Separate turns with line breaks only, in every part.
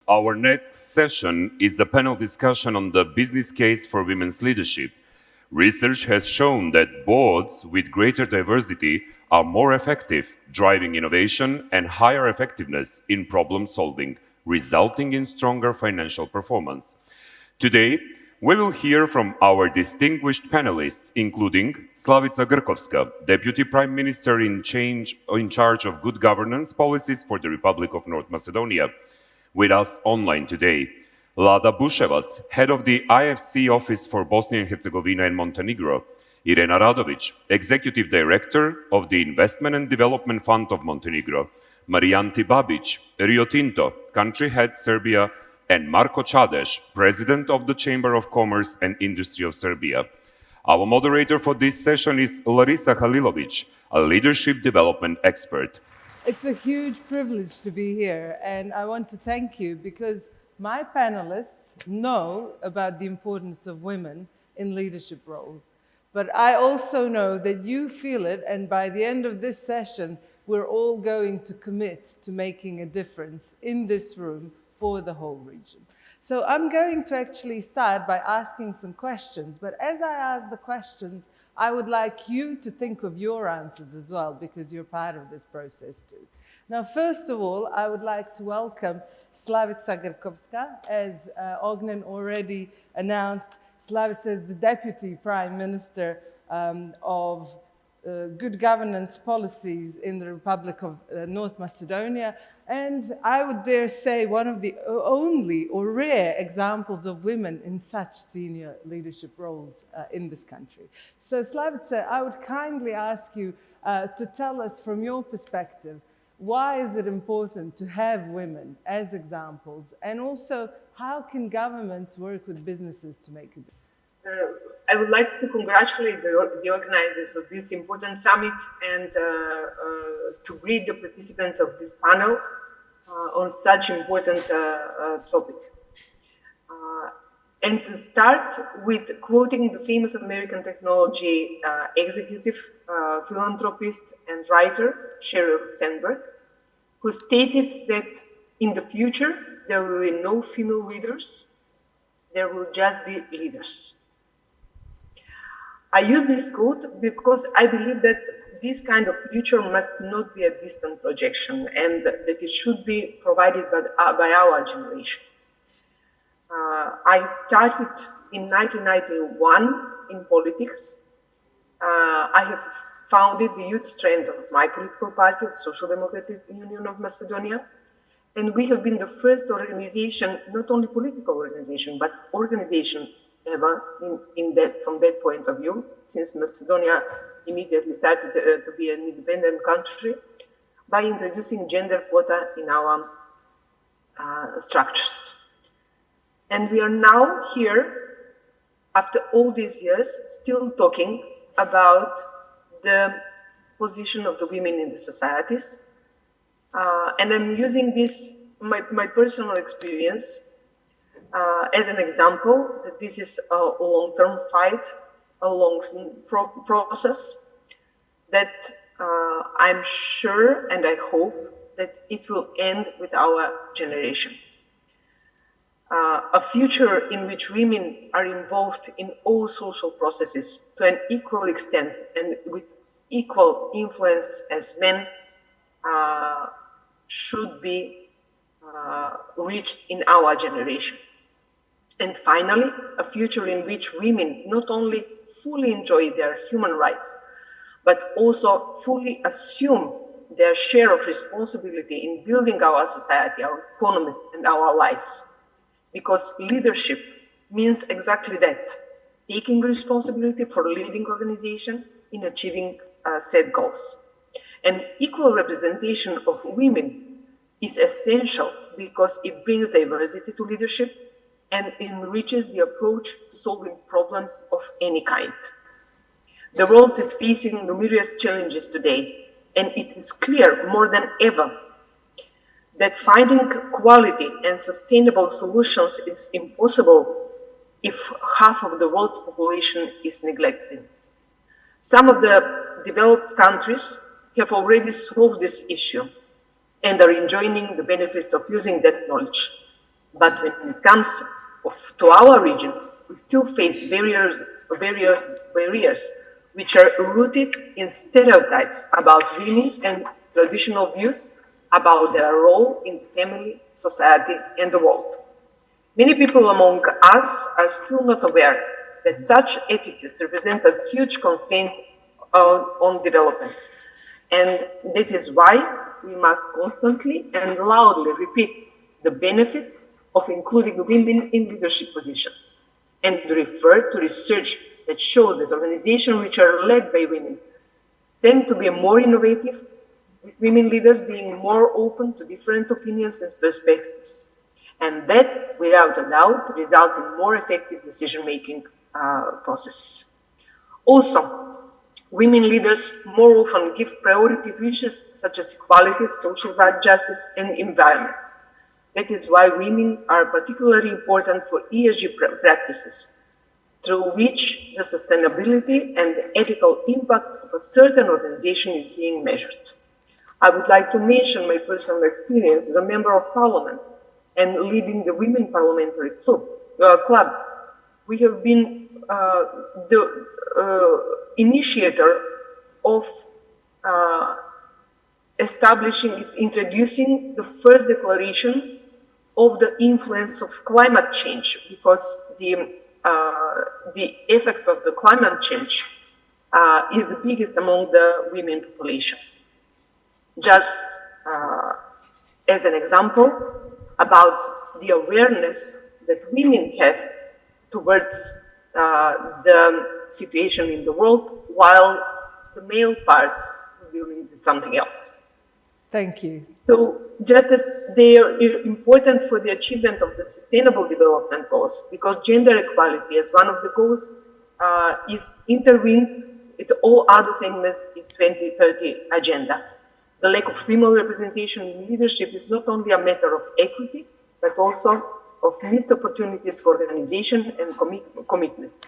Our next session is a panel discussion on the business case for women's leadership. Research has shown that boards with greater diversity are more effective, driving innovation and higher effectiveness in problem solving, resulting in stronger financial performance. Today, we will hear from our distinguished panelists, including Slavica Grkovska, Deputy Prime Minister in charge of good governance policies for the Republic of North Macedonia, with us online today. Lada Buševac, Head of the IFC Office for Bosnia and Herzegovina and Montenegro. Irena Radović, Executive Director of the Investment and Development Fund of Montenegro. Marijanti Babić, Rio Tinto, Country Head Serbia, and Marko Čadež, President of the Chamber of Commerce and Industry of Serbia. Our moderator for this session is Larisa Halilović, a leadership development expert.
It's a huge privilege to be here, and I want to thank you because my panelists know about the importance of women in leadership roles. But I also know that you feel it, and by the end of this session, we're all going to commit to making a difference in this room for the whole region. So I'm going to actually start by asking some questions, but as I ask the questions, I would like you to think of your answers as well, because you're part of this process too. Now, first of all, I would like to welcome Slavica Grkovska. As Ognen already announced, Slavica is the Deputy Prime Minister of good governance policies in the Republic of North Macedonia, and I would dare say one of the only or rare examples of women in such senior leadership roles in this country. So Slavica, I would kindly ask you to tell us from your perspective, why is it important to have women as examples, and also how can governments work with businesses to make a difference?
I would like to congratulate the organizers of this important summit and to greet the participants of this panel on such important topic. And to start with quoting the famous American technology executive, philanthropist, and writer, Sheryl Sandberg, who stated that in the future there will be no female leaders, there will just be leaders. I use this quote because I believe that this kind of future must not be a distant projection and that it should be provided by our generation. I started in 1991 in politics. I have founded the youth strand of my political party, the Social Democratic Union of Macedonia, and we have been the first organization, not only political organization, but organization ever from that point of view, since Macedonia immediately started to be an independent country, by introducing gender quota in our structures. And we are now here, after all these years, still talking about the position of the women in the societies. And I'm using this, my personal experience, as an example that this is a long-term fight, a long process that I'm sure and I hope that it will end with our generation. A future in which women are involved in all social processes to an equal extent and with equal influence as men should be reached in our generation. And finally, a future in which women not only fully enjoy their human rights, but also fully assume their share of responsibility in building our society, our economies, and our lives. Because leadership means exactly that, taking responsibility for leading organization in achieving set goals. And equal representation of women is essential because it brings diversity to leadership and enriches the approach to solving problems of any kind. The world is facing numerous challenges today, and it is clear more than ever that finding quality and sustainable solutions is impossible if half of the world's population is neglected. Some of the developed countries have already solved this issue and are enjoying the benefits of using that knowledge. But when it comes to our region, we still face barriers which are rooted in stereotypes about women and traditional views about their role in the family, society, and the world. Many people among us are still not aware that such attitudes represent a huge constraint on development. And that is why we must constantly and loudly repeat the benefits of including women in leadership positions and refer to research that shows that organizations which are led by women tend to be more innovative, with women leaders being more open to different opinions and perspectives. And that, without a doubt, results in more effective decision-making processes. Also, women leaders more often give priority to issues such as equality, social justice, and environment. That is why women are particularly important for ESG practices, through which the sustainability and the ethical impact of a certain organization is being measured. I would like to mention my personal experience as a member of parliament and leading the Women Parliamentary Club. We have been the initiator of introducing the first declaration of the influence of climate change, because the effect of the climate change is the biggest among the women population. Just as an example about the awareness that women have towards the situation in the world, while the male part is dealing with something else.
Thank you.
So just as they are important for the achievement of the Sustainable Development Goals, because gender equality as one of the goals is intertwined with all other segments in 2030 agenda. The lack of female representation in leadership is not only a matter of equity, but also of missed opportunities for organization and committees.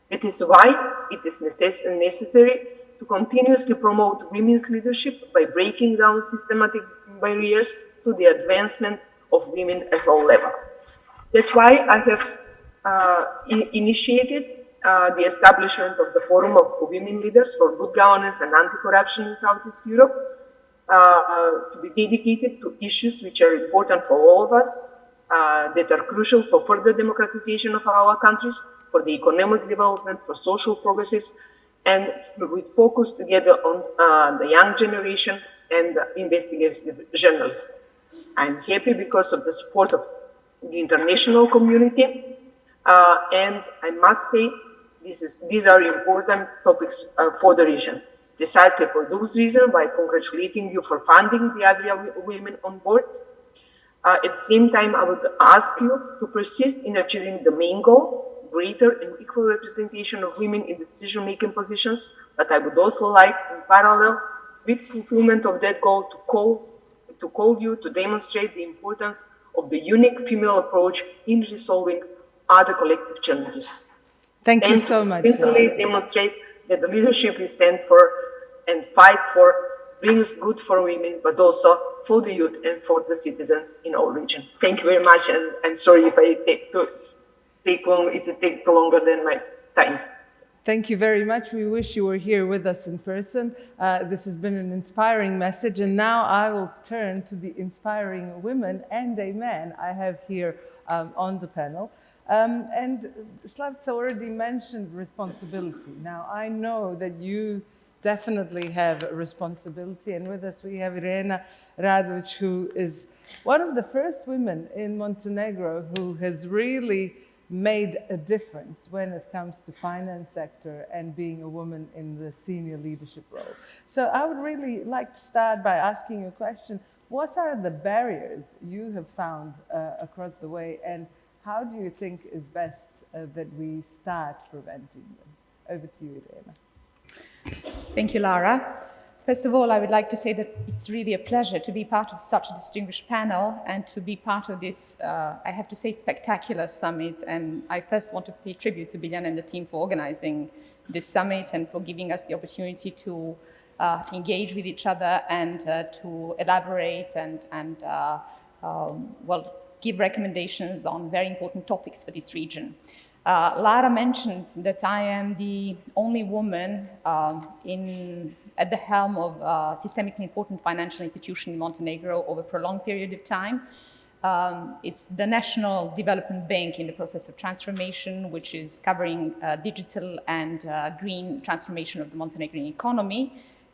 It is why it is necessary to continuously promote women's leadership by breaking down systematic barriers to the advancement of women at all levels. That's why I have initiated the establishment of the Forum of Women Leaders for Good Governance and Anti-Corruption in Southeast Europe, to be dedicated to issues which are important for all of us, that are crucial for further democratization of our countries, for the economic development, for social progresses, and with focus together on the young generation and the investigative journalists. I'm happy because of the support of the international community, and I must say these are important topics for the region. Precisely for those reasons, by congratulating you for funding the Adria Women on board. At the same time, I would ask you to persist in achieving the main goal, greater and equal representation of women in decision-making positions, but I would also like, in parallel with fulfillment of that goal, to call you to demonstrate the importance of the unique female approach in resolving other collective challenges.
Thank you so much.
And to demonstrate that the leadership we stand for and fight for brings good for women, but also for the youth and for the citizens in our region. Thank you very much, and I'm sorry if I take longer than my time.
Thank you very much. We wish you were here with us in person. This has been an inspiring message, and now I will turn to the inspiring women and a man I have here on the panel. And Slavica already mentioned responsibility. Now, I know that you definitely have a responsibility, and with us we have Irena Radović, who is one of the first women in Montenegro who has really made a difference when it comes to finance sector and being a woman in the senior leadership role. So I would really like to start by asking you a question. What are the barriers you have found across the way, and how do you think is best that we start preventing them? Over to you, Irena.
Thank you, Lara. First of all, I would like to say that it's really a pleasure to be part of such a distinguished panel and to be part of this, I have to say, spectacular summit. And I first want to pay tribute to Biljana and the team for organizing this summit and for giving us the opportunity to engage with each other and to elaborate and give recommendations on very important topics for this region. Lara mentioned that I am the only woman at the helm of a systemically important financial institution in Montenegro over a prolonged period of time. It's the National Development Bank in the process of transformation, which is covering digital and green transformation of the Montenegrin economy,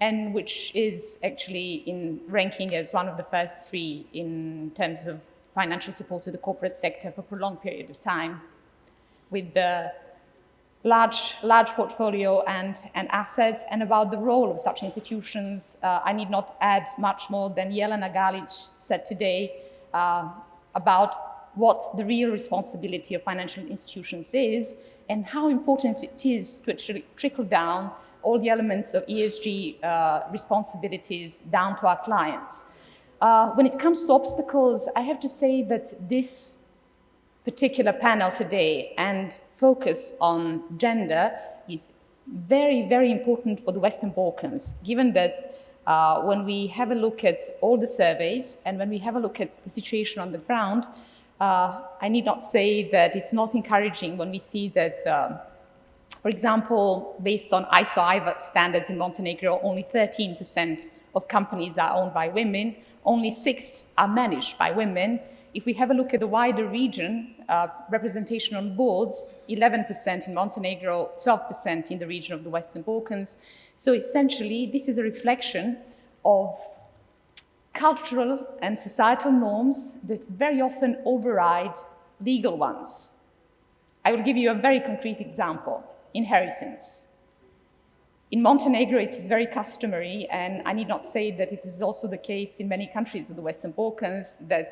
and which is actually in ranking as one of the first three in terms of financial support to the corporate sector for a prolonged period of time, with the large portfolio and assets. And about the role of such institutions, I need not add much more than Jelena Galić said today about what the real responsibility of financial institutions is and how important it is to actually trickle down all the elements of ESG responsibilities down to our clients. When it comes to obstacles, I have to say that this particular panel today and focus on gender is very, very important for the Western Balkans, given that when we have a look at all the surveys and when we have a look at the situation on the ground, I need not say that it's not encouraging when we see that, for example, based on ISO/IVA standards in Montenegro, only 13% of companies are owned by women, only 6 are managed by women. If we have a look at the wider region, representation on boards, 11% in Montenegro, 12% in the region of the Western Balkans. So essentially, this is a reflection of cultural and societal norms that very often override legal ones. I will give you a very concrete example: inheritance. In Montenegro, it is very customary, and I need not say that it is also the case in many countries of the Western Balkans, that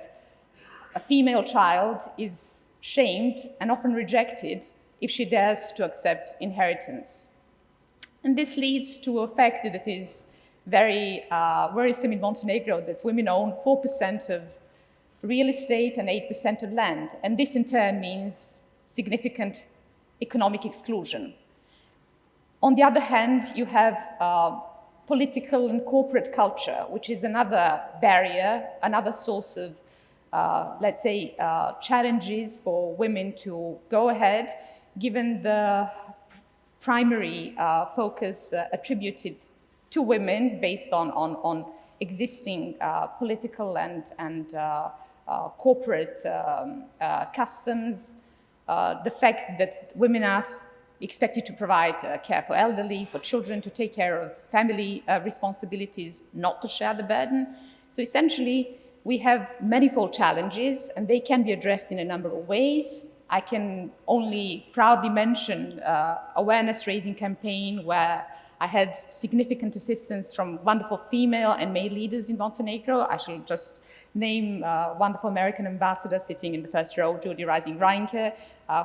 a female child is shamed and often rejected if she dares to accept inheritance. And this leads to a fact that is very worrisome in Montenegro, that women own 4% of real estate and 8% of land. And this in turn means significant economic exclusion. On the other hand, you have political and corporate culture, which is another barrier, another source of, let's say, challenges for women to go ahead, given the primary focus attributed to women based on existing political and corporate customs, the fact that women are expected to provide care for elderly, for children, to take care of family responsibilities, not to share the burden. So essentially, we have manifold challenges, and they can be addressed in a number of ways. I can only proudly mention awareness-raising campaign where I had significant assistance from wonderful female and male leaders in Montenegro. I shall just name wonderful American ambassador sitting in the first row, Judy Rising-Reinke,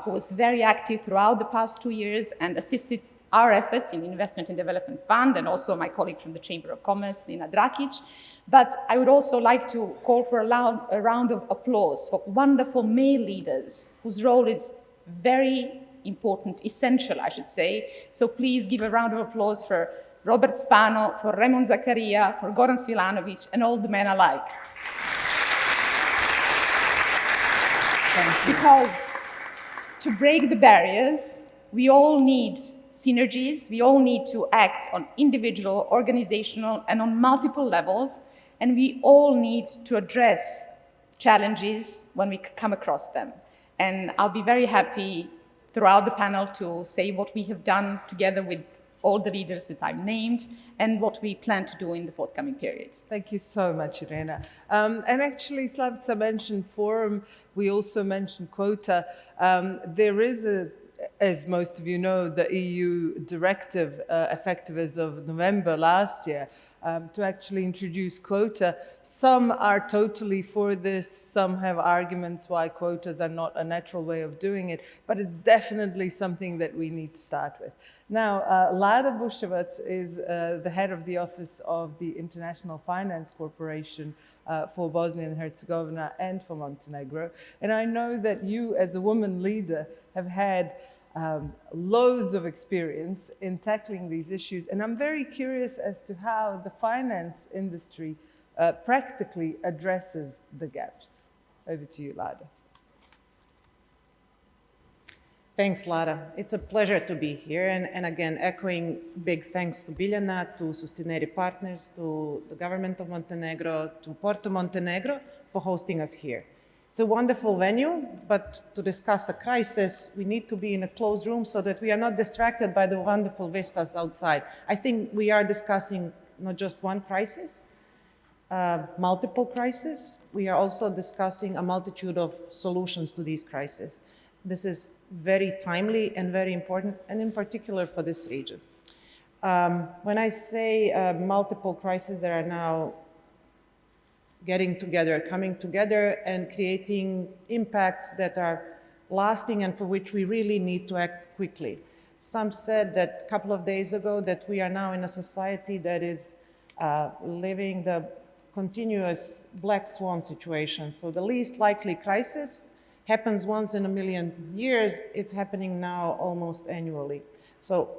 who was very active throughout the past 2 years and assisted our efforts in the Investment and Development Fund, and also my colleague from the Chamber of Commerce, Nina Drakic. But I would also like to call for a round of applause for wonderful male leaders whose role is very important, essential, I should say. So please give a round of applause for Robert Spano, for Raymond Zakaria, for Goran Svilanovic, and all the men alike. Because to break the barriers, we all need synergies, we all need to act on individual, organizational, and on multiple levels, and we all need to address challenges when we come across them. And I'll be very happy throughout the panel to say what we have done together with all the leaders that I've named and what we plan to do in the forthcoming period.
Thank you so much, Irena. And actually, Slavica mentioned forum. We also mentioned quota. There is as most of you know, the EU directive effective as of November last year to actually introduce quota. Some are totally for this, some have arguments why quotas are not a natural way of doing it, but it's definitely something that we need to start with. Now, Lada Buševac is the head of the office of the International Finance Corporation for Bosnia and Herzegovina and for Montenegro. And I know that you, as a woman leader, have had loads of experience in tackling these issues. And I'm very curious as to how the finance industry practically addresses the gaps. Over to you, Lara.
Thanks, Lara. It's a pleasure to be here. And again, echoing big thanks to Biljana, to Sustineri Partners, to the government of Montenegro, to Porto Montenegro for hosting us here. It's a wonderful venue, but to discuss a crisis, we need to be in a closed room so that we are not distracted by the wonderful vistas outside. I think we are discussing not just one crisis, multiple crises. We are also discussing a multitude of solutions to these crises. This is very timely and very important, and in particular for this region. When I say multiple crises that are now getting together, coming together, and creating impacts that are lasting and for which we really need to act quickly. Some said that a couple of days ago that we are now in a society that is living the continuous black swan situation. So the least likely crisis happens once in a million years. It's happening now almost annually. So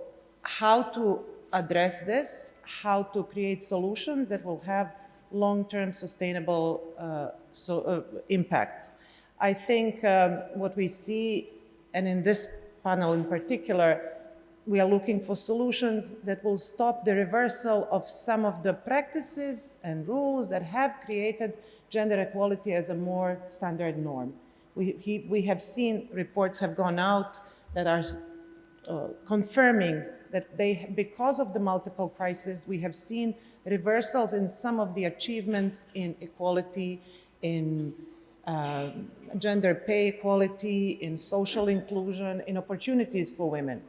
how to address this, how to create solutions that will have long-term sustainable impact. I think what we see, and in this panel in particular, we are looking for solutions that will stop the reversal of some of the practices and rules that have created gender equality as a more standard norm. We have seen reports have gone out that are confirming that because of the multiple crises, we have seen reversals in some of the achievements in equality, in gender pay equality, in social inclusion, in opportunities for women.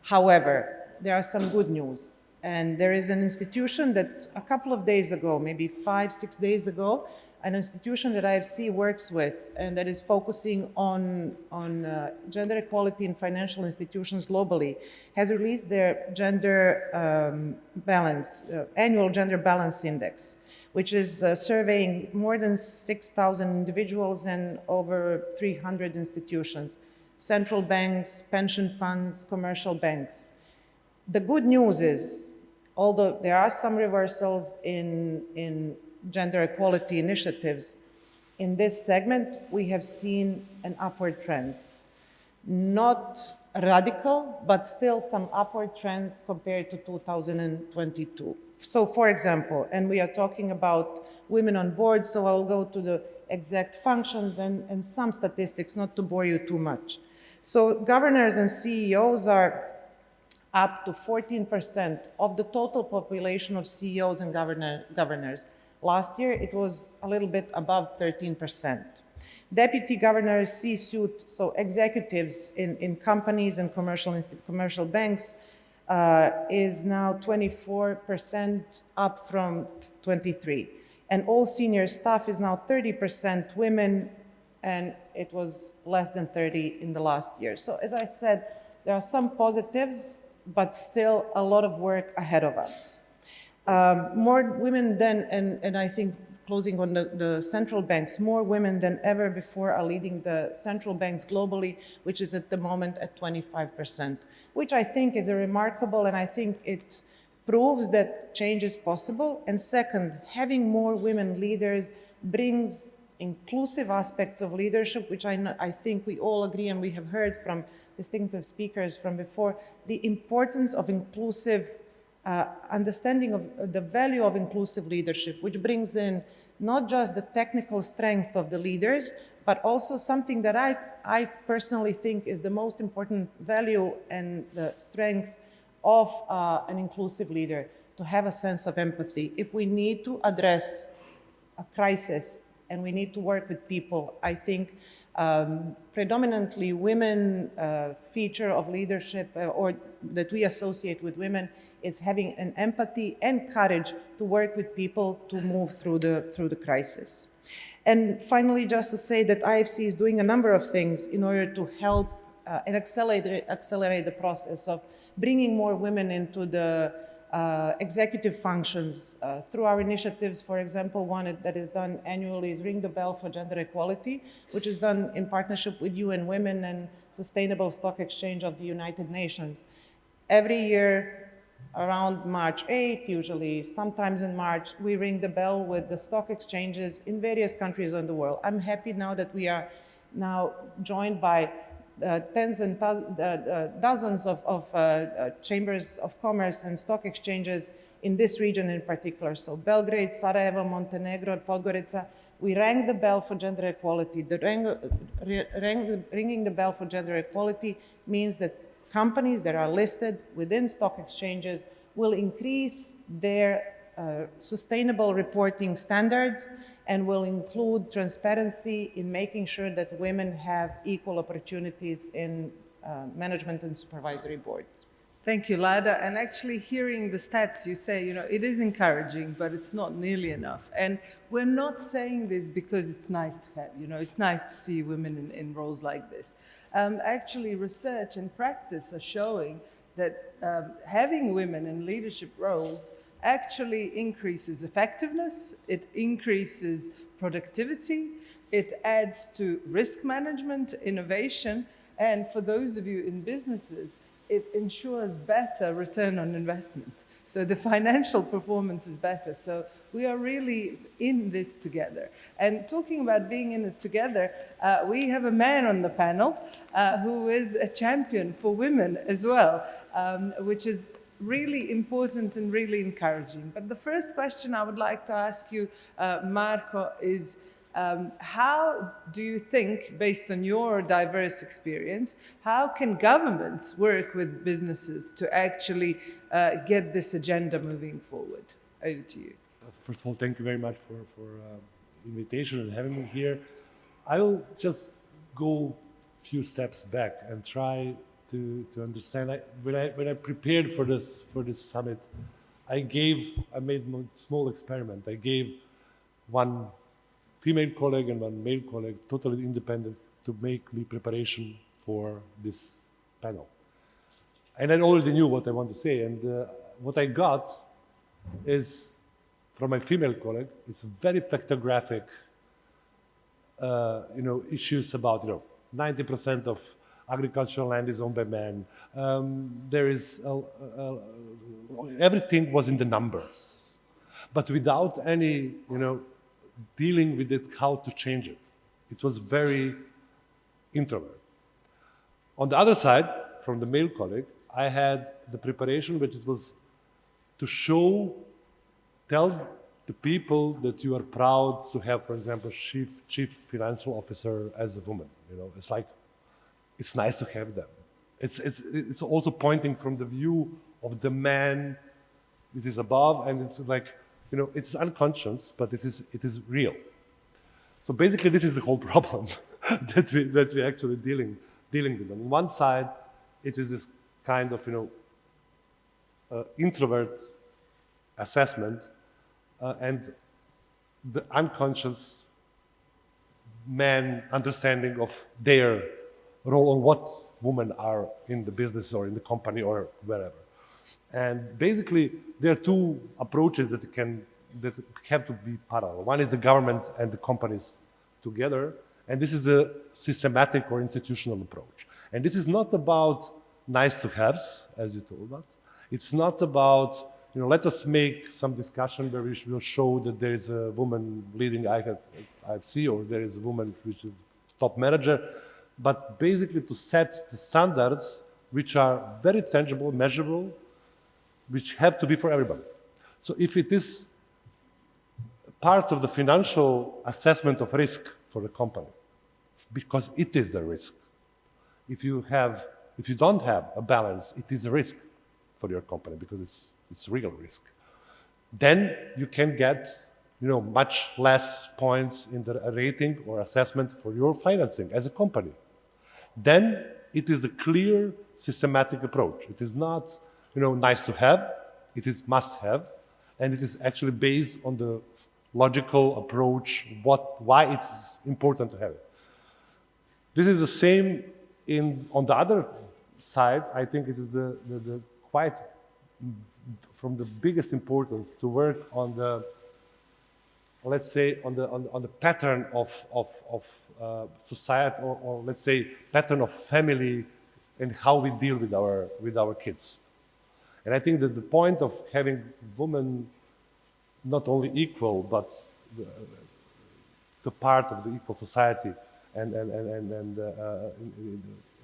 However, there are some good news. And there is an institution that a couple of days ago, maybe 5-6 days ago, an institution that IFC works with and that is focusing on gender equality in financial institutions globally, has released their gender annual gender balance index, which is surveying more than 6,000 individuals and over 300 institutions, central banks, pension funds, commercial banks. The good news is, although there are some reversals in gender equality initiatives, in this segment, we have seen an upward trends. Not radical, but still some upward trends compared to 2022. So for example, and we are talking about women on board, so I'll go to the exact functions and some statistics, not to bore you too much. So governors and CEOs are up to 14% of the total population of CEOs and governors. Last year, it was a little bit above 13%. Deputy governors, C-suite, so executives in companies and commercial banks, is now 24%, up from 23%. And all senior staff is now 30% women, and it was less than 30% in the last year. So as I said, there are some positives, but still a lot of work ahead of us. More women than, and I think closing on the central banks, more women than ever before are leading the central banks globally, which is at the moment at 25%, which I think is a remarkable, and I think it proves that change is possible. And second, having more women leaders brings inclusive aspects of leadership, which I think we all agree, and we have heard from distinctive speakers from before, the importance of inclusive understanding of the value of inclusive leadership, which brings in not just the technical strength of the leaders, but also something that I personally think is the most important value and the strength of an inclusive leader, to have a sense of empathy. If we need to address a crisis and we need to work with people, I think predominantly women feature of leadership or that we associate with women is having an empathy and courage to work with people to move through the crisis. And finally, just to say that IFC is doing a number of things in order to help and accelerate the process of bringing more women into the executive functions through our initiatives. For example, one that is done annually is Ring the Bell for Gender Equality, which is done in partnership with UN Women and Sustainable Stock Exchange of the United Nations. Every year, Around March 8th, usually, sometimes in March, we ring the bell with the stock exchanges in various countries in the world. I'm happy now that we are now joined by tens and dozens of chambers of commerce and stock exchanges in this region in particular. So Belgrade, Sarajevo, Montenegro, Podgorica, we rang the bell for gender equality. Ringing the bell for gender equality means that companies that are listed within stock exchanges will increase their sustainable reporting standards and will include transparency in making sure that women have equal opportunities in management and supervisory boards.
Thank you, Lada. And actually hearing the stats, you say, it is encouraging, but it's not nearly enough. And we're not saying this because it's nice to have, it's nice to see women in roles like this. Actually, research and practice are showing that having women in leadership roles actually increases effectiveness, it increases productivity, it adds to risk management, innovation, and for those of you in businesses, it ensures better return on investment. So the financial performance is better. So we are really in this together. And talking about being in it together, we have a man on the panel who is a champion for women as well, which is really important and really encouraging. But the first question I would like to ask you, Marko, is how do you think, based on your diverse experience, how can governments work with businesses to actually get this agenda moving forward? Over to you.
First of all, thank you very much for the invitation and having me here. I will just go a few steps back and try to understand. When I prepared for this summit, I made a small experiment. I gave one female colleague and one male colleague, totally independent, to make me preparation for this panel. And I already knew what I want to say. And what I got is, from my female colleague, it's very factographic, issues about, 90% of agricultural land is owned by men. There is, everything was in the numbers, but without any, dealing with it, how to change it. It was very introvert. On the other side, from the male colleague, I had the preparation, which it was to tell the people that you are proud to have, for example, chief financial officer as a woman. It's like, it's nice to have them. It's also pointing from the view of the man. It is above, and it's like, it's unconscious, but it is real. So basically, this is the whole problem that we actually dealing with. On one side, it is this kind of introvert assessment, and the unconscious man understanding of their role on what women are in the business or in the company or wherever. And basically, there are two approaches that have to be parallel. One is the government and the companies together, and this is the systematic or institutional approach. And this is not about nice to haves, as you told us. It's not about, let us make some discussion where we will show that there is a woman leading IFC, or there is a woman which is top manager, but basically to set the standards which are very tangible, measurable, which have to be for everybody. So if it is part of the financial assessment of risk for the company, because it is the risk. If you don't have a balance, it is a risk for your company because it's real risk. Then you can get much less points in the rating or assessment for your financing as a company. Then it is a clear systematic approach. It is not nice to have, it is must have, and it is actually based on the logical approach, why it's important to have it. This is the same on the other side. I think it is the quite from the biggest importance to work on the, let's say, on the pattern of society, or let's say pattern of family and how we deal with our kids. And I think that the point of having women not only equal, but the part of the equal society and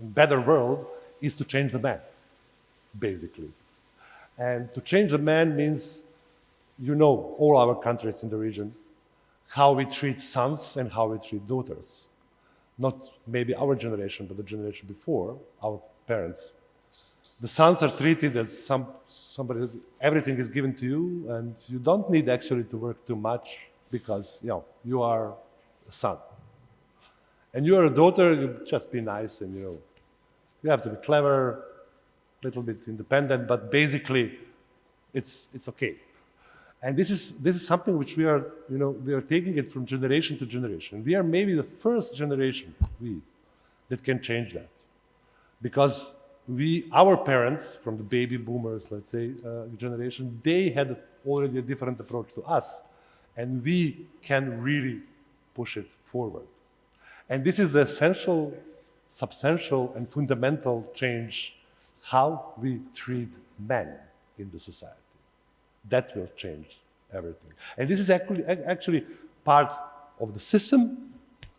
better world is to change the man, basically. And to change the man means, you know, all our countries in the region, how we treat sons and how we treat daughters. Not maybe our generation, but the generation before, our parents. The sons are treated as somebody, everything is given to you, and you don't need actually to work too much because, you know, you are a son. And you are a daughter, you just be nice and, you know, you have to be clever, a little bit independent, but basically it's okay. And this is something which we are, you know, we are taking it from generation to generation. We are maybe the first generation, that can change that. Because our parents, from the baby boomers, let's say, generation, they had already a different approach to us. And we can really push it forward. And this is the essential, substantial, and fundamental change how we treat men in the society. That will change everything. And this is actually part of the system.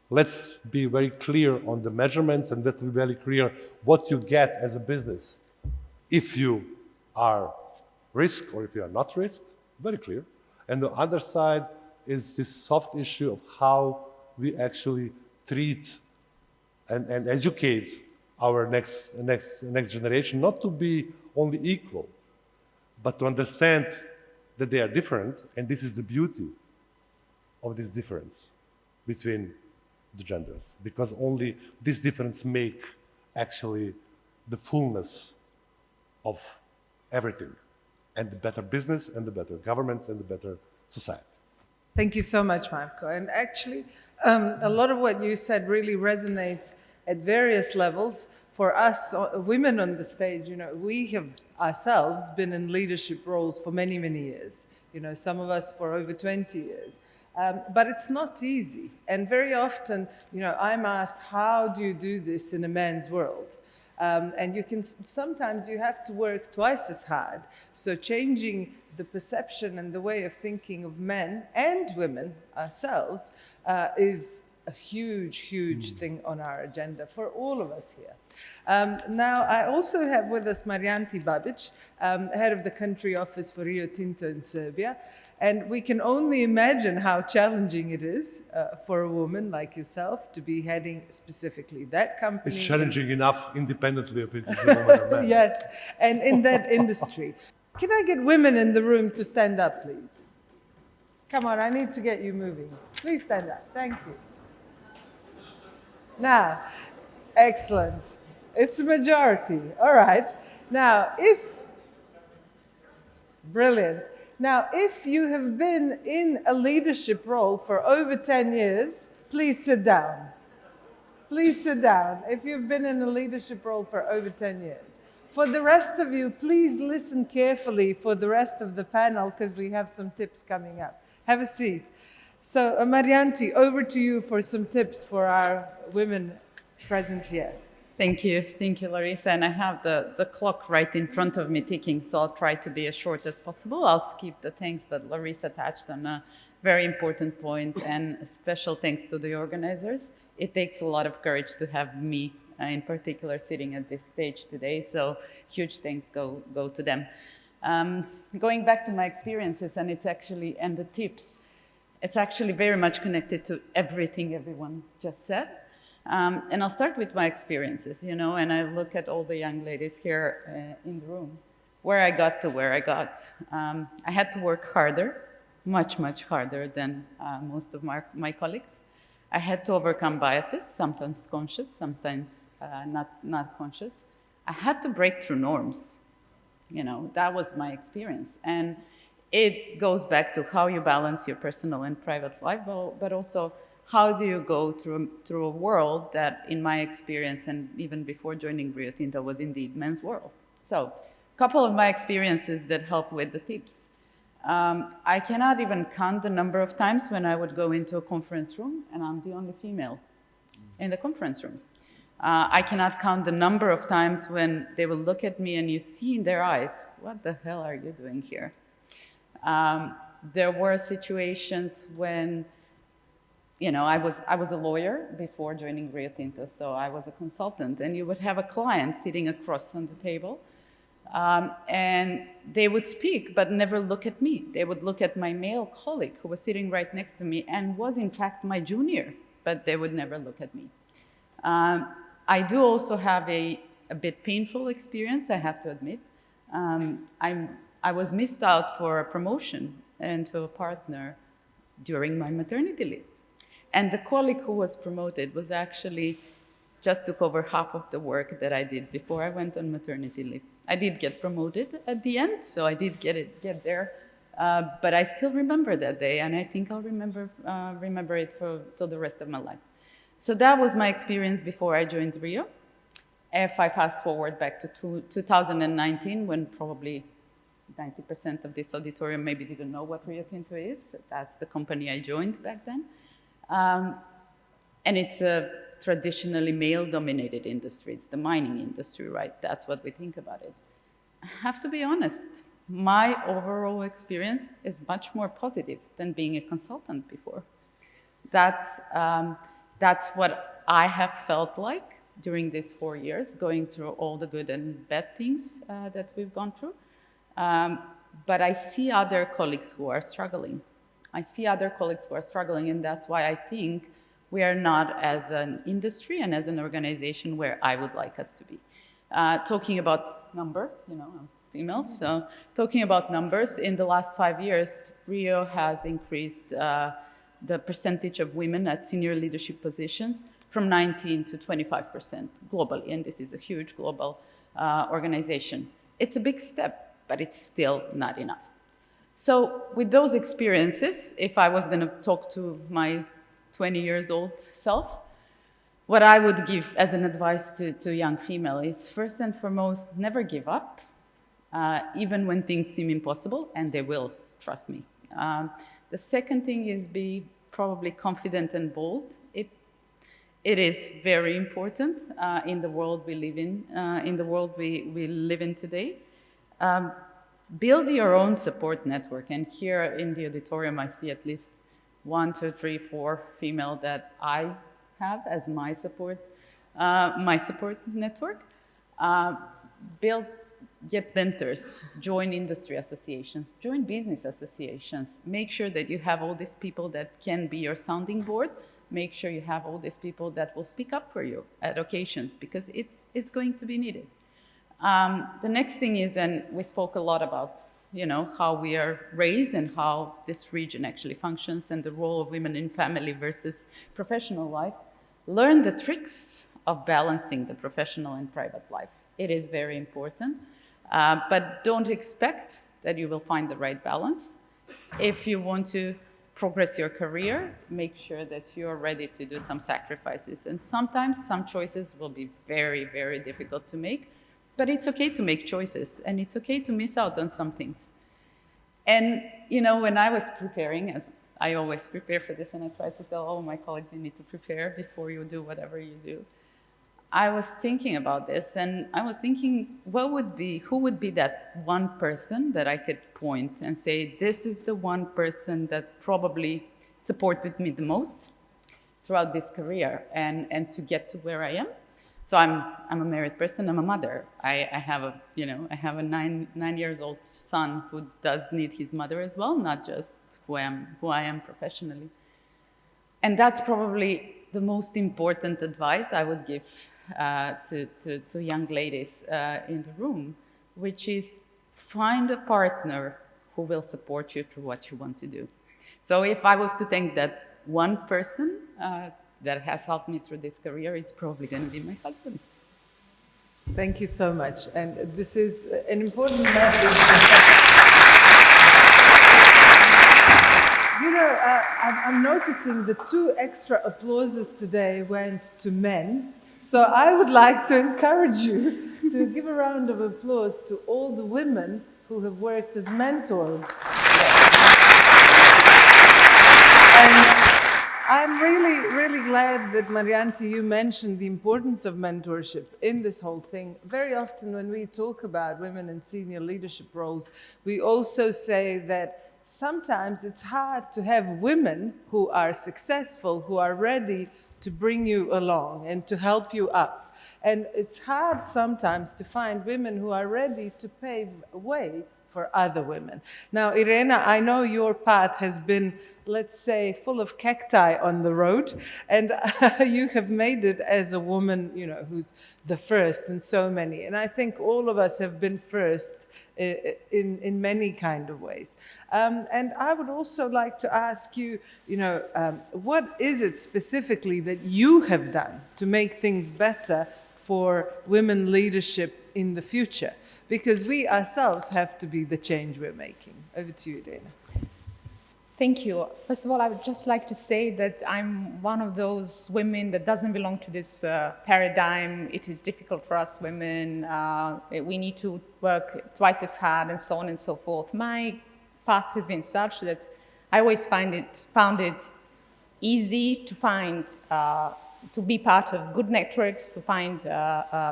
Let's be very clear on the measurements, and let's be very clear what you get as a business if you are risk or if you are not risk, very clear. And the other side is this soft issue of how we actually treat and educate our next generation, not to be only equal, but to understand that they are different, and this is the beauty of this difference between the genders, because only this difference make actually the fullness of everything, and the better business, and the better governments, and the better society.
Thank you so much, Marko. And actually, a lot of what you said really resonates at various levels. For us, women on the stage, you know, we have ourselves been in leadership roles for many, many years. You know, some of us for over 20 years. But it's not easy. And very often, you know, I'm asked, how do you do this in a man's world? And you can, sometimes you have to work twice as hard. So changing the perception and the way of thinking of men and women ourselves is a huge, huge thing on our agenda for all of us here. Now, I also have with us Marianti Babic, head of the country office for Rio Tinto in Serbia. And we can only imagine how challenging it is for a woman like yourself to be heading specifically that company.
It's challenging enough independently of it is a woman or man.
Yes, and in that industry. Can I get women in the room to stand up, please? Come on, I need to get you moving. Please stand up. Thank you. Now, excellent. It's a majority. All right. Now, brilliant. Now, if you have been in a leadership role for over 10 years, please sit down. Please sit down if you've been in a leadership role for over 10 years. For the rest of you, please listen carefully for the rest of the panel because we have some tips coming up. Have a seat. So, Marianti, over to you for some tips for our women present here.
Thank you, Larisa. And I have the clock right in front of me ticking, so I'll try to be as short as possible. I'll skip the thanks, but Larisa touched on a very important point, and a special thanks to the organizers. It takes a lot of courage to have me, in particular, sitting at this stage today, so huge thanks go to them. Going back to my experiences, and the tips, it's actually very much connected to everything everyone just said. And I'll start with my experiences, you know, and I look at all the young ladies here in the room, where I got to where I got. I had to work harder, much, much harder than most of my colleagues. I had to overcome biases, sometimes conscious, sometimes not conscious. I had to break through norms. You know, that was my experience. And it goes back to how you balance your personal and private life, but also how do you go through a world that, in my experience, and even before joining Rio Tinto, was indeed men's world. So, a couple of my experiences that help with the tips. I cannot even count the number of times when I would go into a conference room and I'm the only female in the conference room. I cannot count the number of times when they will look at me and you see in their eyes, what the hell are you doing here? There were situations when, I was a lawyer before joining Rio Tinto, so I was a consultant, and you would have a client sitting across on the table, and they would speak but never look at me. They would look at my male colleague who was sitting right next to me and was in fact my junior, but they would never look at me. I do also have a bit painful experience, I have to admit. I was missed out for a promotion and to a partner during my maternity leave. And the colleague who was promoted was actually just took over half of the work that I did before I went on maternity leave. I did get promoted at the end, so I did get there. But I still remember that day, and I think I'll remember it till the rest of my life. So that was my experience before I joined Rio. If I fast forward back to 2019, when probably 90% of this auditorium maybe didn't know what Rio Tinto is. That's the company I joined back then. And it's a traditionally male-dominated industry. It's the mining industry, right? That's what we think about it. I have to be honest. My overall experience is much more positive than being a consultant before. That's what I have felt like during these 4 years, going through all the good and bad things that we've gone through. But I see other colleagues who are struggling. And that's why I think we are not, as an industry and as an organization, where I would like us to be. Talking about numbers, I'm female, so talking about numbers, in the last 5 years, Rio has increased the percentage of women at senior leadership positions from 19 to 25% globally, and this is a huge global organization. It's a big step, but it's still not enough. So with those experiences, if I was going to talk to my 20 years old self, what I would give as an advice to young female is, first and foremost, never give up, even when things seem impossible, and they will, trust me. The second thing is be probably confident and bold. It is very important in the world we live in the world we live in today. Build your own support network. And here in the auditorium, I see at least 1, 2, 3, 4 female that I have as my support network. Get mentors, join industry associations, join business associations. Make sure that you have all these people that can be your sounding board. Make sure you have all these people that will speak up for you at occasions, because it's going to be needed. The next thing is, and we spoke a lot about, how we are raised and how this region actually functions and the role of women in family versus professional life. Learn the tricks of balancing the professional and private life. It is very important, but don't expect that you will find the right balance. If you want to progress your career, make sure that you're ready to do some sacrifices. And sometimes some choices will be very, very difficult to make, but it's okay to make choices, and it's okay to miss out on some things. And, when I was preparing, as I always prepare for this, and I try to tell all my colleagues, you need to prepare before you do whatever you do. I was thinking about this, and I was thinking, who would be that one person that I could point and say, this is the one person that probably supported me the most throughout this career and to get to where I am. So I'm a married person. I'm a mother. I have a 9 years old son who does need his mother as well, not just who I am professionally. And that's probably the most important advice I would give to young ladies in the room, which is find a partner who will support you through what you want to do. So if I was to thank that one person that has helped me through this career, it's probably going to be my husband.
Thank you so much. And this is an important message. I'm noticing the 2 extra applauses today went to men. So I would like to encourage you to give a round of applause to all the women who have worked as mentors. Yes. And I'm really glad that, Marianti, you mentioned the importance of mentorship in this whole thing. Very often when we talk about women in senior leadership roles, we also say that sometimes it's hard to have women who are successful, who are ready to bring you along and to help you up. And it's hard sometimes to find women who are ready to pave a way for other women. Now, Irena, I know your path has been, let's say, full of cacti on the road, and you have made it as a woman, you know, who's the first in so many. And I think all of us have been first in many kind of ways. And I would also like to ask you, you know, what is it specifically that you have done to make things better for women leadership in the future? Because we ourselves have to be the change we're making. Over to you, Irena.
Thank you. First of all, I would just like to say that I'm one of those women that doesn't belong to this paradigm. It is difficult for us women. We need to work twice as hard and so on and so forth. My path has been such that I always found it easy to find to be part of good networks, to find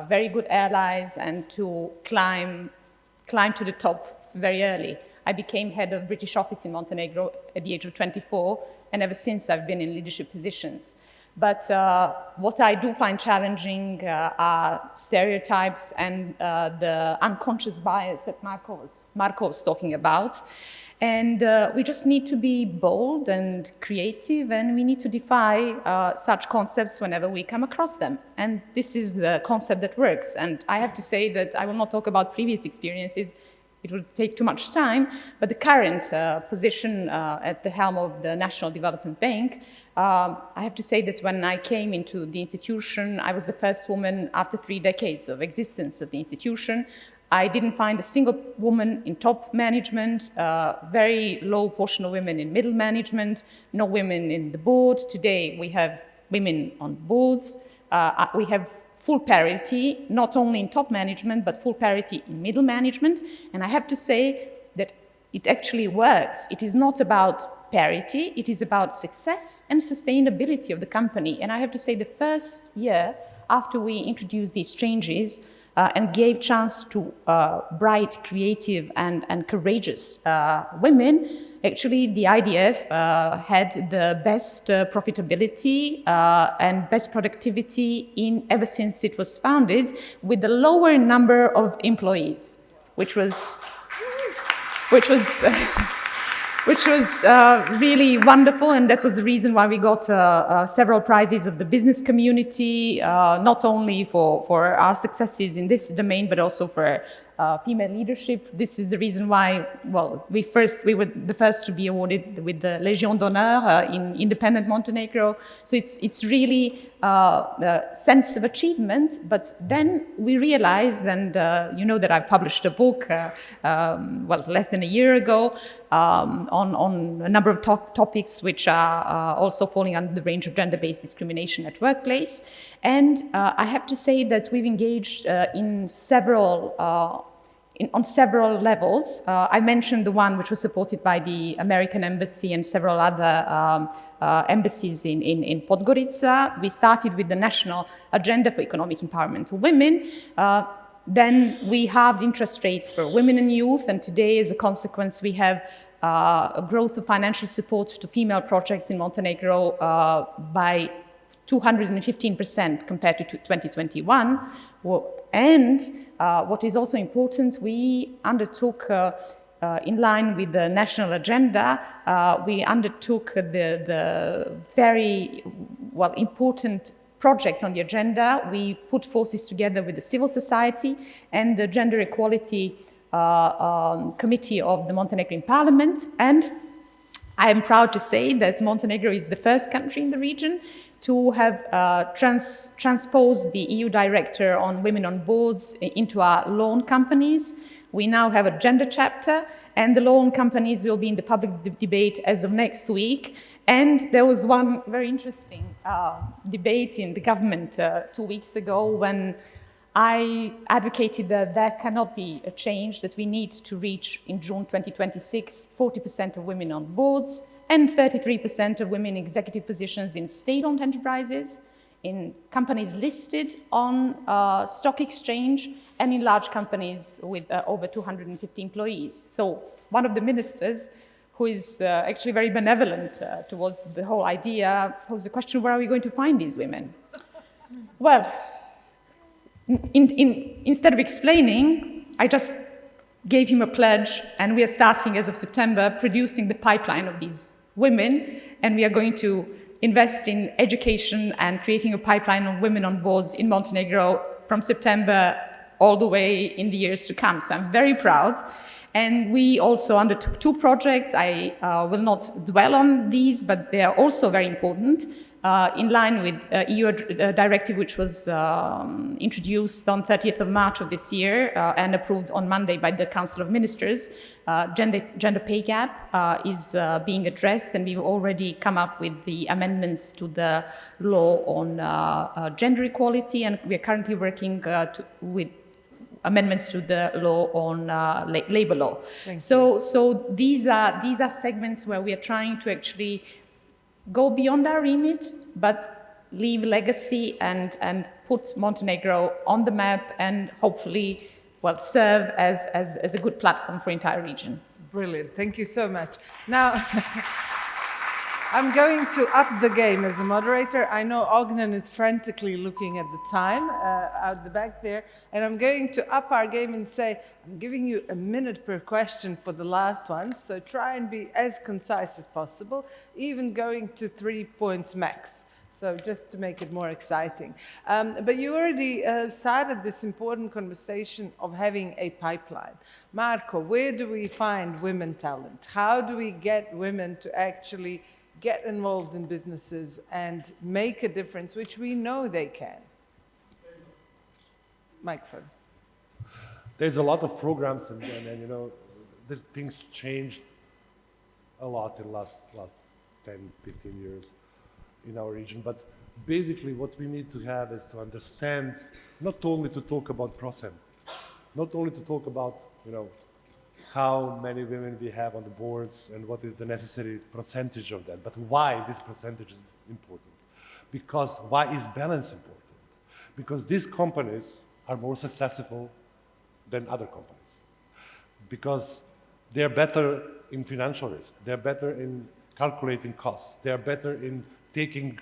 very good allies, and to climb to the top very early. I became head of British office in Montenegro at the age of 24, and ever since I've been in leadership positions. But what I do find challenging are stereotypes and the unconscious bias that Marco was talking about. And we just need to be bold and creative, and we need to defy such concepts whenever we come across them. And this is the concept that works. And I have to say that I will not talk about previous experiences. It would take too much time. But the current position at the helm of the National Development Bank, I have to say that when I came into the institution, I was the first woman after 3 decades of existence of the institution. I didn't find a single woman in top management, very low portion of women in middle management, no women in the board. Today we have women on boards. We have full parity, not only in top management, but full parity in middle management. And I have to say that it actually works. It is not about parity, it is about success and sustainability of the company. And I have to say the first year after we introduced these changes, and gave chance to bright, creative, and courageous women. Actually, the IDF had the best profitability and best productivity ever since it was founded, with the lower number of employees, which was really wonderful, and that was the reason why we got several prizes of the business community, not only for our successes in this domain, but also for female leadership. This is the reason why, well, we were the first to be awarded with the Légion d'honneur in independent Montenegro. So it's really a sense of achievement. But then we realized, and you know that I published a book, less than a year ago, on a number of topics which are also falling under the range of gender-based discrimination at workplace. And I have to say that we've engaged on several levels. I mentioned the one which was supported by the American Embassy and several other embassies in Podgorica. We started with the National Agenda for Economic Empowerment of Women. Then we halved interest rates for women and youth, and today, as a consequence, we have a growth of financial support to female projects in Montenegro by 215% compared to 2021. And what is also important, we undertook, in line with the national agenda, we undertook the very important project on the agenda. We put forces together with the civil society and the Gender Equality Committee of the Montenegrin Parliament. And I am proud to say that Montenegro is the first country in the region to have transposed the EU Directive on Women on Boards into our loan companies. We now have a gender chapter, and the loan companies will be in the public debate as of next week. And there was one very interesting debate in the government 2 weeks ago when I advocated that there cannot be a change, that we need to reach in June 2026 40% of women on boards and 33% of women in executive positions in state-owned enterprises, in companies listed on stock exchange, and in large companies with over 250 employees. So one of the ministers, who is actually very benevolent towards the whole idea, posed the question, where are we going to find these women? Well, instead of explaining, I just gave him a pledge, and we are starting as of September producing the pipeline of these women, and we are going to invest in education and creating a pipeline of women on boards in Montenegro from September all the way in the years to come. So I'm very proud. And we also undertook 2 projects. I will not dwell on these, but they are also very important. In line with EU directive, which was introduced on 30th of March of this year and approved on Monday by the Council of Ministers, gender pay gap is being addressed, and we've already come up with the amendments to the law on gender equality, and we are currently working with amendments to the law on labor law. So these are segments where we are trying to actually go beyond our remit, but leave legacy and put Montenegro on the map, and hopefully, well, serve as a good platform for the entire region.
Brilliant. Thank you so much. Now, I'm going to up the game as a moderator. I know Ognan is frantically looking at the time out the back there, and I'm going to up our game and say, I'm giving you a minute per question for the last one, so try and be as concise as possible, even going to 3 points max. So just to make it more exciting. But you already started this important conversation of having a pipeline. Marco, where do we find women talent? How do we get women to actually get involved in businesses and make a difference, which we know they can? Microphone.
There's a lot of programs, and you know, the things changed a lot in the last 10, 15 years in our region. But basically what we need to have is to understand, not only to talk about percent, not only to talk about, you know, how many women we have on the boards and what is the necessary percentage of that, but why this percentage is important. Because why is balance important? Because these companies are more successful than other companies. Because they're better in financial risk, they're better in calculating costs, they're better in taking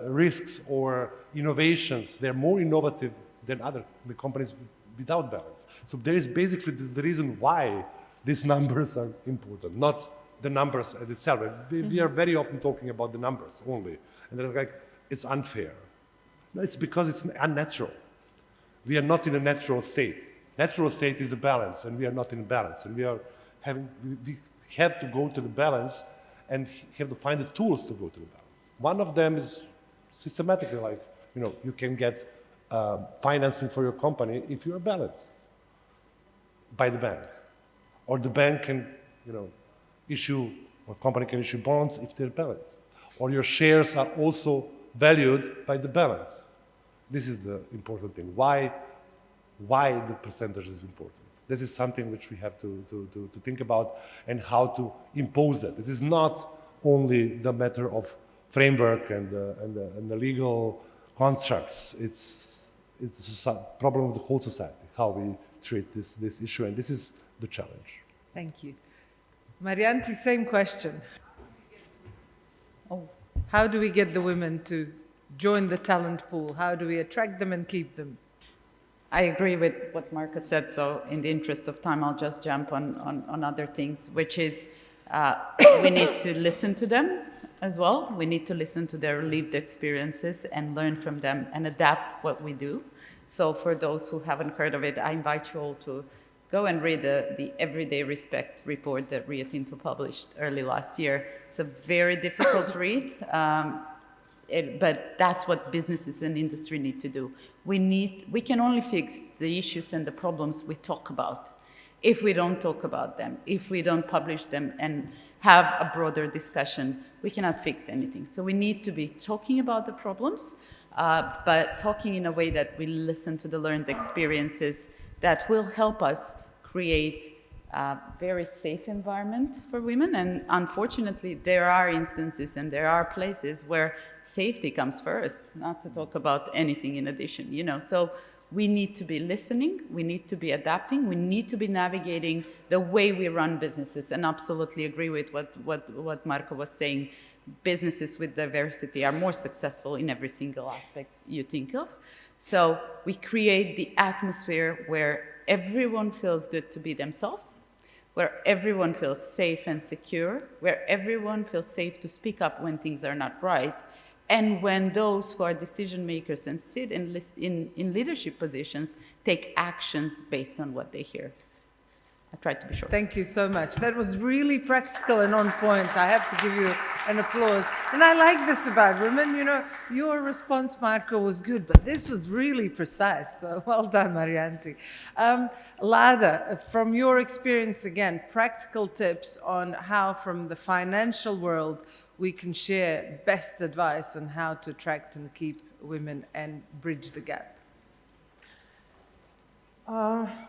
risks or innovations. They're more innovative than the companies without balance. So there is basically the reason why these numbers are important, not the numbers as itself. We are very often talking about the numbers only, and they're like, it's unfair. No, it's because it's unnatural. We are not in a natural state. Natural state is the balance, and we are not in balance. And we have to go to the balance and have to find the tools to go to the balance. One of them is systematically, like, you know, you can get financing for your company if you are balanced by the bank. Or the bank can, you know, or company can issue bonds if they're balanced. Or your shares are also valued by the balance. This is the important thing. Why the percentage is important. This is something which we have to think about, and how to impose that. This is not only the matter of framework and the legal constructs. It's a problem of the whole society, how we treat this issue, and this is the challenge.
Thank you. Marianti, same question.
Oh.
How do we get the women to join the talent pool? How do we attract them and keep them?
I agree with what Marcus said, so in the interest of time, I'll just jump on other things, which is we need to listen to them as well. We need to listen to their lived experiences and learn from them and adapt what we do. So for those who haven't heard of it, I invite you all to go and read the Everyday Respect report that Rio Tinto published early last year. It's a very difficult read. But that's what businesses and industry need to do. We can only fix the issues and the problems we talk about. If we don't talk about them, if we don't publish them and have a broader discussion, we cannot fix anything. So we need to be talking about the problems, but talking in a way that we listen to the learned experiences that will help us create very safe environment for women. And unfortunately, there are instances and there are places where safety comes first, not to talk about anything in addition, you know. So we need to be listening, we need to be adapting, we need to be navigating the way we run businesses. And absolutely agree with what Marko was saying. Businesses with diversity are more successful in every single aspect you think of. So we create the atmosphere where everyone feels good to be themselves, where everyone feels safe and secure, where everyone feels safe to speak up when things are not right, and when those who are decision makers and sit in leadership positions take actions based on what they hear. I tried to be short.
Thank you so much. That was really practical and on point. I have to give you an applause. And I like this about women. You know, your response, Marko, was good, but this was really precise. So well done, Marianti. Lada, from your experience, again, practical tips on how from the financial world we can share best advice on how to attract and keep women and bridge the gap.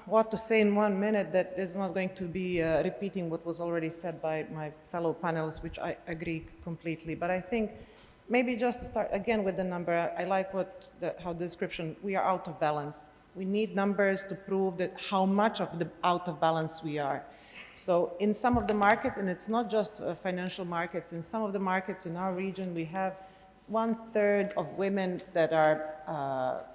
What to say in 1 minute that is not going to be repeating what was already said by my fellow panelists, which I agree completely. But I think maybe just to start again with the number, I like how the description, we are out of balance. We need numbers to prove that how much of the out of balance we are. So in some of the markets, and it's not just financial markets, in some of the markets in our region, we have 1/3 of women that are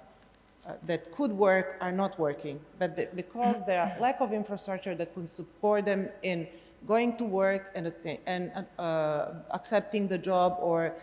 that could work are not working, but because there are lack of infrastructure that could support them in going to work and accepting the job or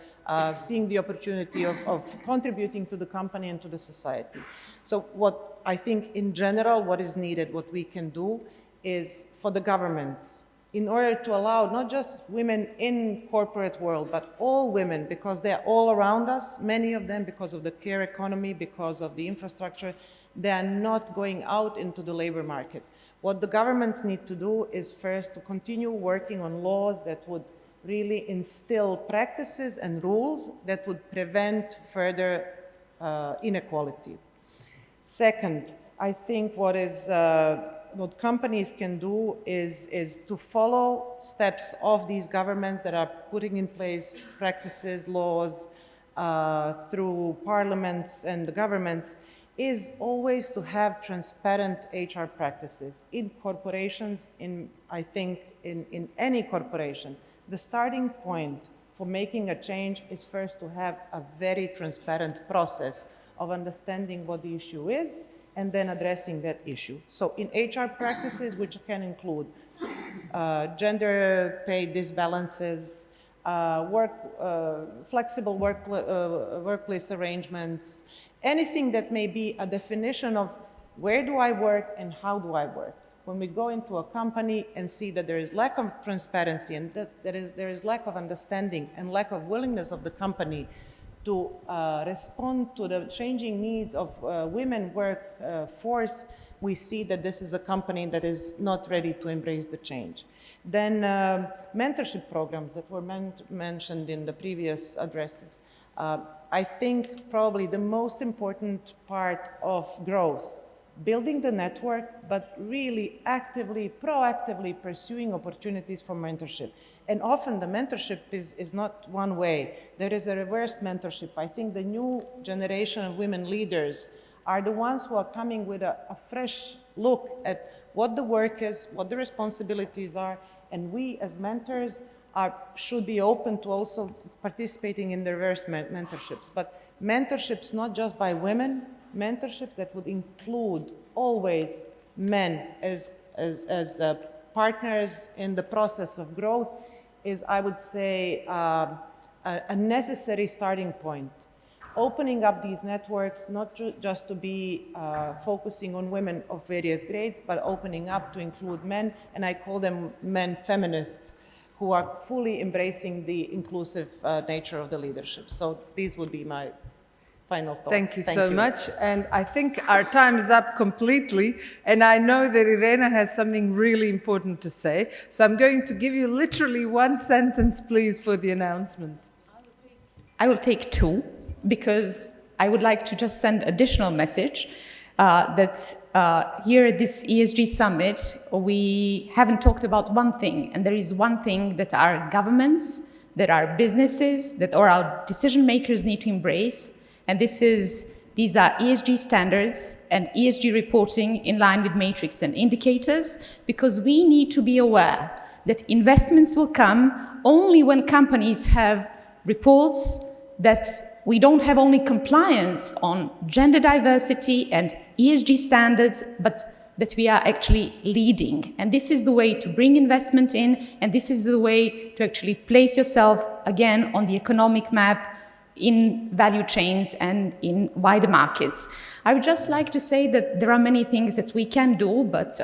seeing the opportunity of contributing to the company and to the society. So what I think in general, what is needed, what we can do is for the governments, in order to allow not just women in corporate world, but all women, because they're all around us, many of them because of the care economy, because of the infrastructure, they are not going out into the labor market. What the governments need to do is first to continue working on laws that would really instill practices and rules that would prevent further inequality. Second, I think what companies can do is to follow steps of these governments that are putting in place practices, laws through parliaments and the governments, is always to have transparent HR practices in corporations, I think in any corporation. The starting point for making a change is first to have a very transparent process of understanding what the issue is and then addressing that issue. So in HR practices, which can include gender pay disbalances, flexible workplace arrangements, anything that may be a definition of where do I work and how do I work. When we go into a company and see that there is lack of transparency and that there is lack of understanding and lack of willingness of the company to respond to the changing needs of women workforce, we see that this is a company that is not ready to embrace the change. Then mentorship programs that were mentioned in the previous addresses. I think probably the most important part of growth, building the network, but really actively, proactively pursuing opportunities for mentorship. And often the mentorship is not one way. There is a reverse mentorship. I think the new generation of women leaders are the ones who are coming with a fresh look at what the work is, what the responsibilities are, and we as mentors should be open to also participating in the reverse mentorships. But mentorships not just by women, mentorships that would include always men as partners in the process of growth is, I would say, a necessary starting point. Opening up these networks, not just to be focusing on women of various grades, but opening up to include men, and I call them men feminists, who are fully embracing the inclusive nature of the leadership. So these would be my final thoughts.
Thank you so much. And I think our time is up completely. And I know that Irena has something really important to say. So I'm going to give you literally one sentence, please, for the announcement.
I will take two, because I would like to just send additional message. Here at this ESG Summit, we haven't talked about one thing, and there is one thing that our governments, that our businesses, that our decision makers need to embrace, and these are ESG standards and ESG reporting in line with matrix and indicators, because we need to be aware that investments will come only when companies have reports that we don't have only compliance on gender diversity and ESG standards, but that we are actually leading. And this is the way to bring investment in, and this is the way to actually place yourself again on the economic map in value chains and in wider markets. I would just like to say that there are many things that we can do, but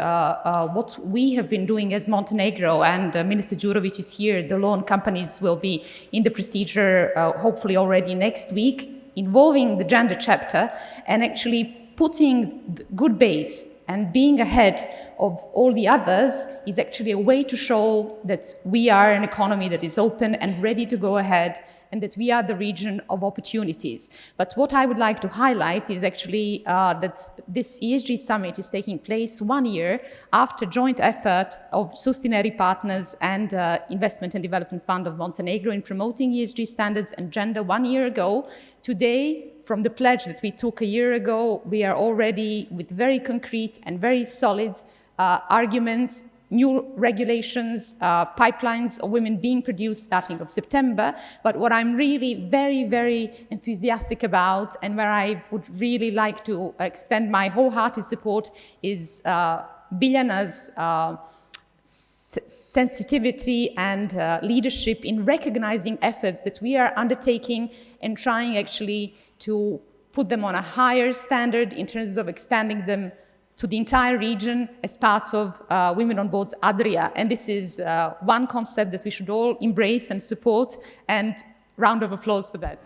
what we have been doing as Montenegro, and Minister Đurović is here, the law on companies will be in the procedure hopefully already next week, involving the gender chapter and actually putting the good base and being ahead of all the others is actually a way to show that we are an economy that is open and ready to go ahead, and that we are the region of opportunities. But what I would like to highlight is actually that this ESG Summit is taking place 1 year after joint effort of Sustineri Partners and Investment and Development Fund of Montenegro in promoting ESG standards and gender 1 year ago. Today, from the pledge that we took a year ago, we are already with very concrete and very solid arguments, new regulations, pipelines of women being produced starting of September. But what I'm really very, very enthusiastic about, and where I would really like to extend my wholehearted support, is Biljana's sensitivity and leadership in recognizing efforts that we are undertaking and trying actually to put them on a higher standard in terms of expanding them to the entire region as part of Women on Boards Adria. And this is one concept that we should all embrace and support, and round of applause for that.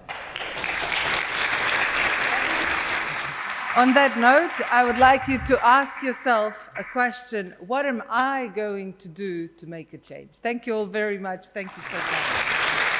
On that note, I would like you to ask yourself a question: what am I going to do to make a change? Thank you all very much. Thank you so much.